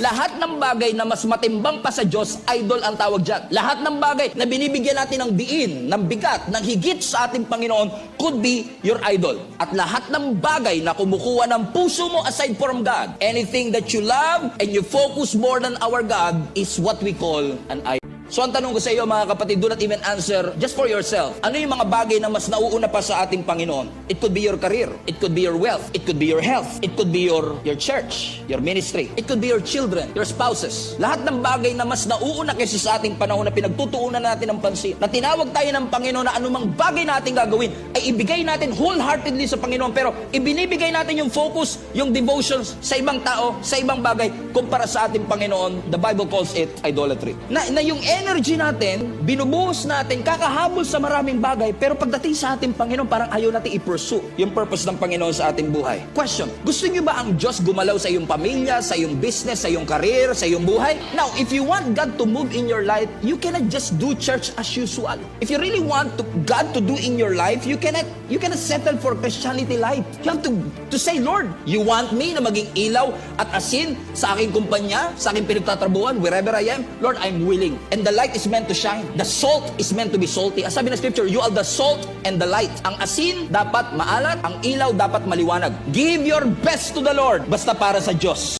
Lahat ng bagay na mas matimbang pa sa Diyos, idol ang tawag dyan. Lahat ng bagay na binibigyan natin ng diin, ng bigat, ng higit sa ating Panginoon, could be your idol. At lahat ng bagay na kumukuha ng puso mo aside from God, anything that you love and you focus more than our God is what we call an idol. So ang tanong ko sa iyo mga kapatid, do not even answer just for yourself. Ano yung mga bagay na mas nauuna pa sa ating Panginoon? It could be your career. It could be your wealth. It could be your health. It could be your church, your ministry. It could be your children, your spouses. Lahat ng bagay na mas nauuna kaysa sa ating panahon na pinagtutuunan natin ng pansin, na tinawag tayo ng Panginoon na anumang bagay natin gagawin, ay ibigay natin wholeheartedly sa Panginoon. Pero ibinibigay natin yung focus, yung devotions sa ibang tao, sa ibang bagay, kumpara sa ating Panginoon. The Bible calls it idolatry. Na yung energy natin, binubuhos natin, kakahabol sa maraming bagay, pero pagdating sa ating Panginoon, parang ayaw natin i-pursue yung purpose ng Panginoon sa ating buhay. Question, gusto niyo ba ang Diyos gumalaw sa iyong pamilya, sa iyong business, sa iyong career, sa iyong buhay? Now, if you want God to move in your life, you cannot just do church as usual. If you really want God to do in your life, you cannot settle for Christianity life. You have to say, Lord, you want me na maging ilaw at asin sa aking kumpanya, sa aking pinagtatrabuhan, wherever I am? Lord, I'm willing. And the light is meant to shine. The salt is meant to be salty. As sabi ng scripture, you are the salt and the light. Ang asin dapat maalat, ang ilaw dapat maliwanag. Give your best to the Lord, basta para sa Diyos.